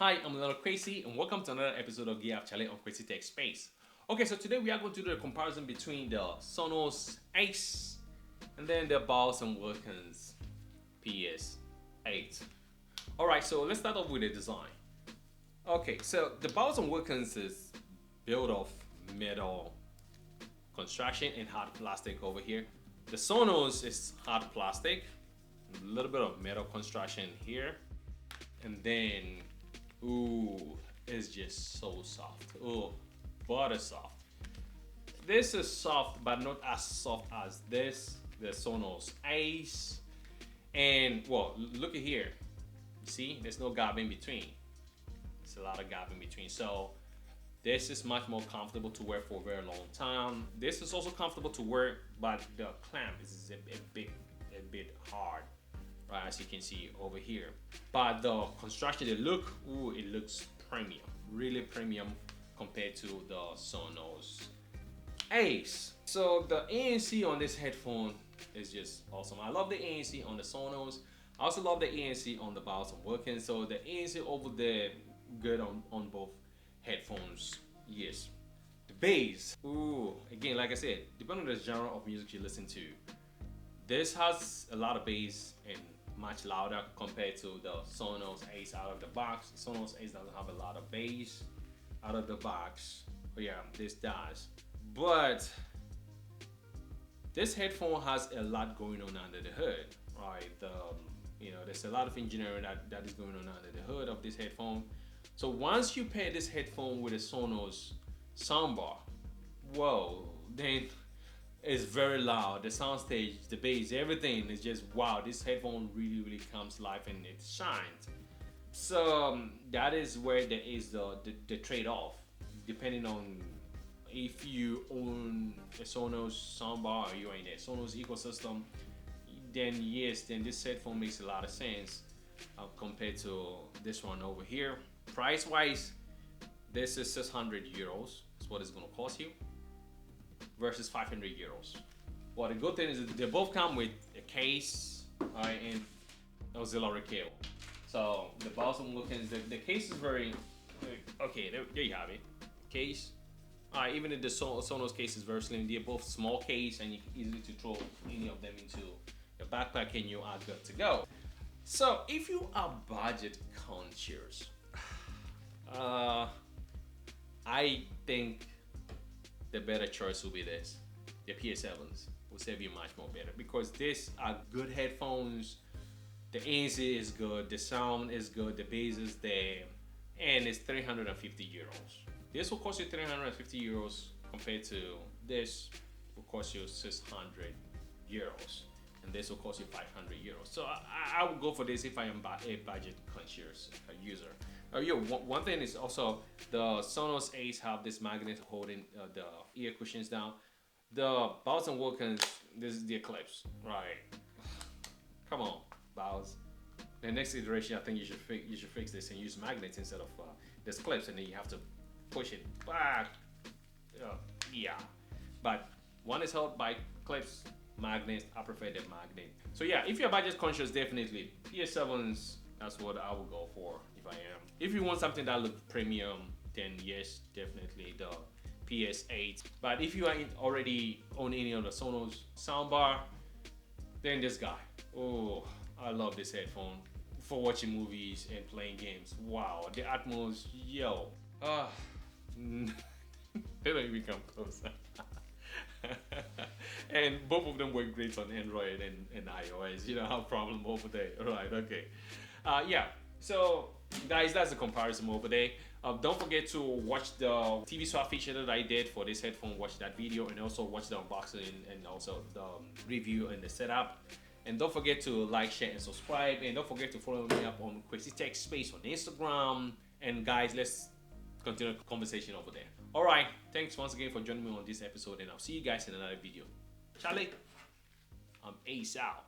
Hi, I'm a little crazy and welcome to another episode of Gear Up Challenge on Crazy Tech Space. Okay, so today we are going to do a comparison between the Sonos Ace and then the Bowers Wilkins PX8. Alright, so let's start off with the design. Okay, so the Bowers Wilkins is built of metal construction and hard plastic over here. The Sonos is hard plastic, a little bit of metal construction here, and then ooh, it's just so soft. Ooh, butter soft. This is soft, but not as soft as this, the Sonos Ace. And well, look at here. You see, there's no gap in between. There's a lot of gap in between. So this is much more comfortable to wear for a very long time. This is also comfortable to wear, but the clamp is a bit hard, right, as you can see over here. But the construction, the look, ooh, it looks premium, really premium compared to the Sonos Ace. So the ANC on this headphone is just awesome. I love the ANC on the Sonos. I also love the ANC on the Bowers Wilkins. So the ANC over there, good on both headphones. Yes. The bass, ooh, again, like I said, depending on the genre of music you listen to, this has a lot of bass and much louder compared to the Sonos Ace out of the box. Sonos Ace doesn't have a lot of bass out of the box. But yeah, this does. But this headphone has a lot going on under the hood, right? There's a lot of engineering that is going on under the hood of this headphone. So once you pair this headphone with a Sonos soundbar, whoa, then it's very loud. The soundstage, the bass, everything is just wow. This headphone really comes live and it shines. So that is where there is the trade-off, depending on if you own a Sonos soundbar or you're in a Sonos ecosystem. Then yes, then this headphone makes a lot of sense compared to this one over here. Price wise, this is 600 euros. That's what it's gonna cost you, versus 500 euros. Well, the good thing is that they both come with a case and auxiliary cable. So the Bowers Wilkins, the case is very okay. There you have it. Case. Even if the Sonos case is very slim, they're both small case and you can easily to throw any of them into your backpack and you are good to go. So if you are budget conscious, I think the better choice will be this. The PS7s will serve you much more better because these are good headphones. The ANC is good, the sound is good, the bass is there, and it's 350 euros. This will cost you 350 euros compared to this will cost you 600 euros. And this will cost you 500 euros. So I would go for this if I am a budget conscious user. One thing is also the Sonos Ace have this magnet holding the ear cushions down. The Bowers Wilkins, this is the Eclipse, right? Come on, Bowers. The next iteration, I think you should fix this and use magnets instead of this clips, and then you have to push it back. Yeah, but one is held by clips. Magnets, I prefer the magnet. So yeah, if you're budget conscious, definitely PS7s, that's what I would go for if I am. If you want something that looks premium, then yes, definitely the PS8. But if you are already on any of the Sonos soundbar, then this guy. Oh, I love this headphone for watching movies and playing games. Wow, the Atmos, yo. They don't even come close. And both of them work great on Android and iOS. You don't have problem over there, right? Okay. Yeah. So guys, that's the comparison over there. Don't forget to watch the TV swap feature that I did for this headphone. Watch that video and also watch the unboxing and also the review and the setup. And don't forget to like, share, and subscribe. And don't forget to follow me up on Crazy Tech Space on Instagram. And guys, let's continue the conversation over there. All right, thanks once again for joining me on this episode, and I'll see you guys in another video. Charlie, I'm Ace out.